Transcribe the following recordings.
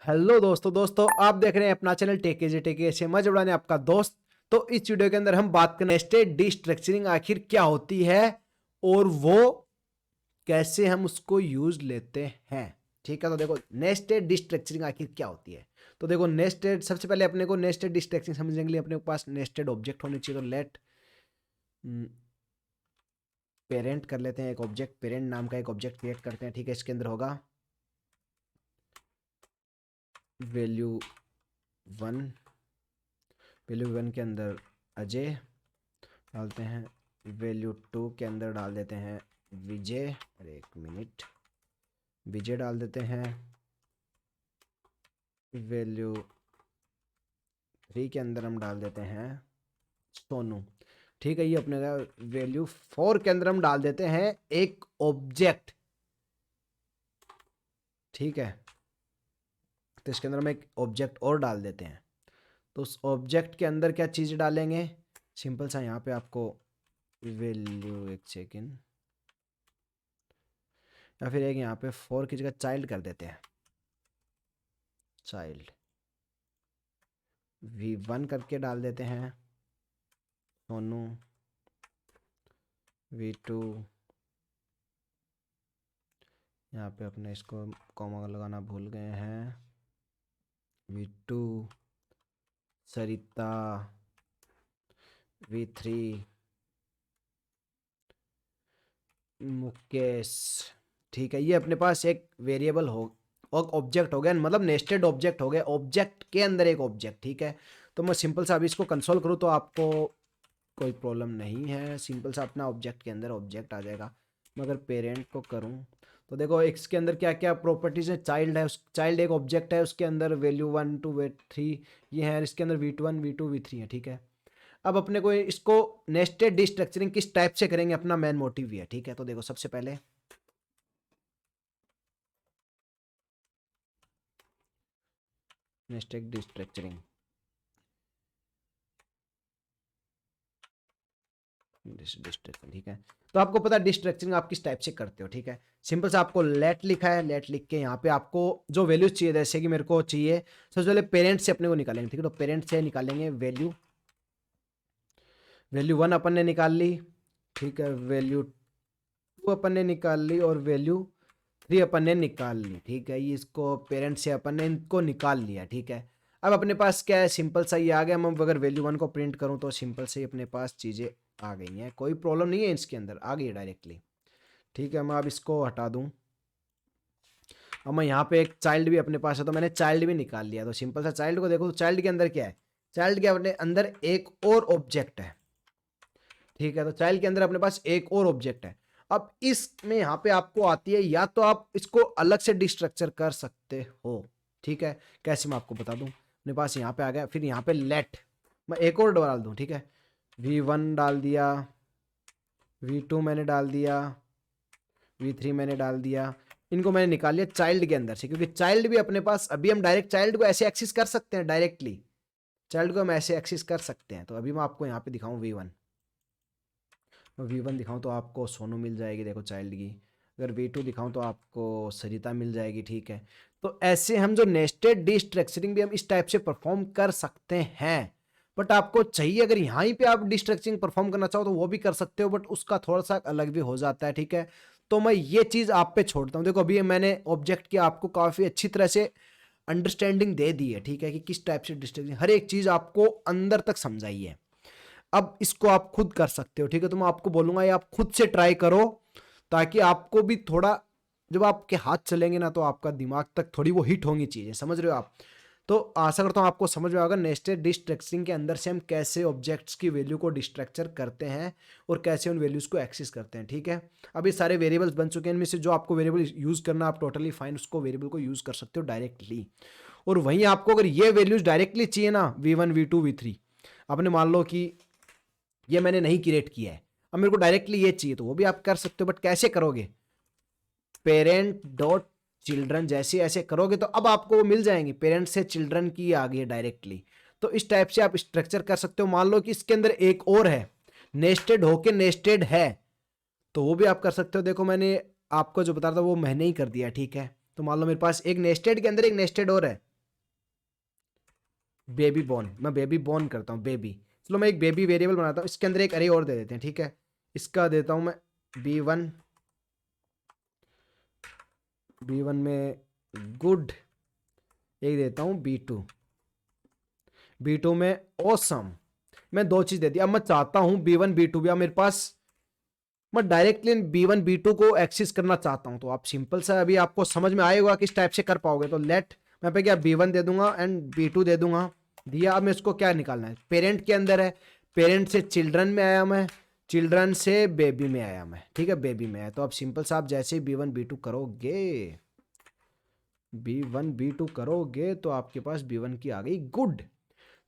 Hello दोस्तों आप देख रहे हैं अपना चैनल टेके से मैं जुड़ाने आपका दोस्त। तो इस वीडियो के अंदर हम बात करें नेस्टेड डिस्ट्रक्चरिंग आखिर क्या होती है और वो कैसे हम उसको यूज लेते हैं। ठीक है, तो देखो नेस्टेड डिस्ट्रक्चरिंग आखिर क्या होती है। तो देखो नेस्टेड, सबसे पहले अपने को नेस्टेड डिस्ट्रक्चरिंग समझने के लिए अपने पास नेस्टेड ऑब्जेक्ट होने चाहिए। तो लेट पेरेंट कर लेते हैं, एक ऑब्जेक्ट पेरेंट नाम का एक ऑब्जेक्ट क्रिएट करते हैं। ठीक है, इसके अंदर होगा वैल्यू 1, वैल्यू 1 के अंदर अजय डालते हैं, वैल्यू 2 के अंदर डाल देते हैं विजय, अरे एक मिनट, विजय डाल देते हैं, वैल्यू 3 के अंदर हम डाल देते हैं सोनू। ठीक है, ये अपने का वैल्यू 4 के अंदर हम डाल देते हैं एक ऑब्जेक्ट। ठीक है, तो इसके अंदर हम एक ऑब्जेक्ट और डाल देते हैं। तो उस ऑब्जेक्ट के अंदर क्या चीज़ डालेंगे, सिंपल सा यहाँ पे आपको वैल्यू, एक सेकेंड, या फिर एक यहाँ पे 4 की जगह चाइल्ड कर देते हैं, चाइल्ड V1 करके डाल देते हैं सोनू, V2, यहाँ पे अपने इसको कॉमा लगाना भूल गए हैं, V2 सरिता, V3 मुकेश। ठीक है, ये अपने पास एक वेरिएबल हो और ऑब्जेक्ट हो गया, मतलब नेस्टेड ऑब्जेक्ट हो गया, ऑब्जेक्ट के अंदर एक ऑब्जेक्ट। ठीक है, तो मैं सिंपल सा अभी इसको कंसोल करूँ तो आपको कोई प्रॉब्लम नहीं है, सिंपल सा अपना ऑब्जेक्ट के अंदर ऑब्जेक्ट आ जाएगा। मैं अगर पेरेंट को करूँ तो देखो इसके अंदर क्या क्या प्रॉपर्टीज है, चाइल्ड है, उस चाइल्ड एक ऑब्जेक्ट है, उसके अंदर वैल्यू 1 2 3 ये है, इसके अंदर V1 V2 V3 है। ठीक है, अब अपने को इसको नेस्टेड डिस्ट्रक्चरिंग किस टाइप से करेंगे, अपना मेन मोटिव ये है। ठीक है, तो देखो सबसे पहले नेस्टेड डिस्ट्रक्चरिंग, डिस्ट्रक्चरिंग, ठीक है, तो आपको पता है डिस्ट्रक्चरिंग आप किस टाइप से करते हो। ठीक है, सिंपल से आपको लेट लिखा है, लेट लिख के यहाँ पे आपको जो वैल्यूज चाहिए, जैसे कि मेरे को चाहिए सबसे पहले पेरेंट से अपने को निकालेंगे। ठीक है, तो पेरेंट से निकालेंगे वैल्यू, वैल्यू 1 अपन ने निकाल ली। ठीक है, वैल्यू 2 अपन ने निकाल ली और वैल्यू 3 अपन ने निकाल ली। ठीक है, ये इसको पेरेंट से अपन ने इनको निकाल लिया। ठीक है, अब अपने पास क्या है, सिंपल सा ये आ गया। मैं अगर वैल्यू 1 को प्रिंट करूँ तो सिंपल से अपने पास चीज़ें आ गई हैं, कोई प्रॉब्लम नहीं है, इसके अंदर आ गई है डायरेक्टली। ठीक है, मैं अब इसको हटा दूँ। अब मैं यहाँ पे एक चाइल्ड भी अपने पास है तो मैंने चाइल्ड भी निकाल लिया। तो सिंपल सा चाइल्ड को देखो, तो चाइल्ड के अंदर क्या है, चाइल्ड के अपने अंदर एक और ऑब्जेक्ट है। ठीक है, तो चाइल्ड के अंदर अपने पास एक और ऑब्जेक्ट है। अब इसमें यहाँ पे आपको आती है, या तो आप इसको अलग से डिस्ट्रक्चर कर सकते हो। ठीक है, कैसे मैं आपको बता दूं, अपने पास यहाँ पे आ गया, फिर यहाँ पे लेट मैं एक और डाल दूं। ठीक है, V1 डाल दिया, V2 मैंने डाल दिया, V3 मैंने डाल दिया, इनको मैंने निकाल लिया चाइल्ड के अंदर से, क्योंकि चाइल्ड भी अपने पास, अभी हम डायरेक्ट चाइल्ड को ऐसे एक्सेस कर सकते हैं, डायरेक्टली चाइल्ड को हम ऐसे एक्सेस कर सकते हैं। तो अभी मैं आपको यहाँ पे दिखाऊं V1, V1 दिखाऊं तो आपको सोनू मिल जाएगी, देखो चाइल्ड की। अगर V2 दिखाऊं तो आपको सरिता मिल जाएगी। ठीक है, तो ऐसे हम जो नेस्टेड डिस्ट्रक्चरिंग भी हम इस टाइप से परफॉर्म कर सकते हैं। बट आपको चाहिए, अगर यहाँ पे आप डिस्ट्रक्चरिंग परफॉर्म करना चाहो तो वो भी कर सकते हो, बट उसका थोड़ा सा अलग भी हो जाता है। ठीक है, तो मैं ये चीज़ आप पे छोड़ता हूँ। देखो अभी मैंने ऑब्जेक्ट की आपको काफ़ी अच्छी तरह से अंडरस्टैंडिंग दे दी है। ठीक है, कि किस टाइप से डिस्ट्रक्चरिंग, हर एक चीज़ आपको अंदर तक समझाई है। अब इसको आप खुद कर सकते हो। ठीक है, तो मैं आपको बोलूंगा ये आप खुद से ट्राई करो, ताकि आपको भी थोड़ा, जब आपके हाथ चलेंगे ना तो आपका दिमाग तक थोड़ी वो हिट होंगी चीज़ें, समझ रहे हो आप। तो आशा करता हूँ आपको समझ में आएगा नेस्टेड डिस्ट्रक्चरिंग के अंदर से हम कैसे ऑब्जेक्ट्स की वैल्यू को डिस्ट्रक्चर करते हैं और कैसे उन वैल्यूज़ को एक्सेस करते हैं। ठीक है, अब ये सारे वेरिएबल्स बन चुके हैं, इनमें से जो आपको वेरिएबल यूज़ करना आप टोटली फाइन उसको वेरिएबल को यूज़ कर सकते हो डायरेक्टली। और वहीं आपको अगर ये वैल्यूज़ डायरेक्टली चाहिए ना, V1 V2 V3, आपने मान लो कि ये मैंने नहीं क्रिएट किया है, अब मेरे को डायरेक्टली ये चाहिए, तो वो भी आप कर सकते हो। बट कैसे करोगे, पेरेंट डॉट चिल्ड्रन जैसे ऐसे करोगे तो अब आपको वो मिल जाएंगे, पेरेंट से चिल्ड्रन की आ गई डायरेक्टली। तो इस टाइप से आप स्ट्रक्चर कर सकते हो। मान लो कि इसके अंदर एक और है, नेस्टेड होके नेस्टेड है, तो वो भी आप कर सकते हो। देखो मैंने आपको जो बता रहा था वो मैंने ही कर दिया। ठीक है, तो मान लो मेरे पास एक नेस्टेड के अंदर एक नेस्टेड और है, बेबी बॉर्न, मैं बेबी बॉर्न करता हूँ बेबी। चलो मैं एक बेबी वेरिएबल बनाता हूँ, इसके अंदर एक अरे और दे देते हैं, ठीक है। इसका देता हूँ मैं B1, B1 में गुड, एक देता हूँ B2, B2 में ऑसम। मैं दो चीज दे दी। अब मैं चाहता हूँ B1 B2 भी, अब मेरे पास मैं डायरेक्टली B1 B2 को एक्सेस करना चाहता हूँ, तो आप सिंपल सा अभी आपको समझ में आएगा किस टाइप से कर पाओगे। तो लेट मैं पे क्या B1 दे दूंगा एंड B2 दे दूंगा, दिया। अब मैं इसको क्या निकालना है, पेरेंट के अंदर है, पेरेंट से चिल्ड्रन में आया मैं, चिल्ड्रन से बेबी में आया मैं, ठीक है, बेबी में आया। तो अब सिंपल सा आप जैसे ही B1 B2 करोगे, B1 B2 करोगे तो आपके पास B1 की आ गई गुड।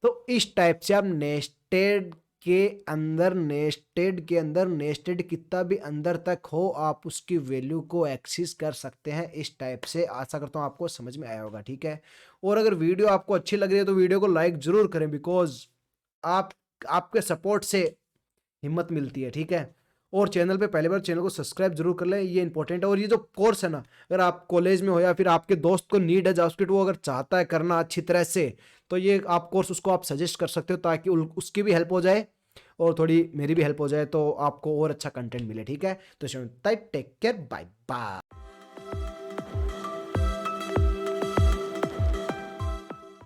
तो इस टाइप से आप नेस्टेड के अंदर नेस्टेड कितना भी अंदर तक हो आप उसकी वैल्यू को एक्सेस कर सकते हैं इस टाइप से। आशा करता हूँ आपको समझ में आया होगा, ठीक है। और अगर वीडियो आपको अच्छी लग रही है तो वीडियो को लाइक जरूर करें, बिकॉज आप आपके सपोर्ट से हिम्मत मिलती है, ठीक है। और चैनल पे पहली बार, चैनल को सब्सक्राइब जरूर कर लें, ये इंपॉर्टेंट है। और ये जो कोर्स है ना, अगर आप कॉलेज में हो या फिर आपके दोस्त को नीड है जावास्क्रिप्ट, वो अगर चाहता है करना अच्छी तरह से, तो ये आप कोर्स उसको आप सजेस्ट कर सकते हो, ताकि उसकी भी हेल्प हो जाए और थोड़ी मेरी भी हेल्प हो जाए, तो आपको और अच्छा कंटेंट मिले, ठीक है। तो टेक केयर, बाय बाय।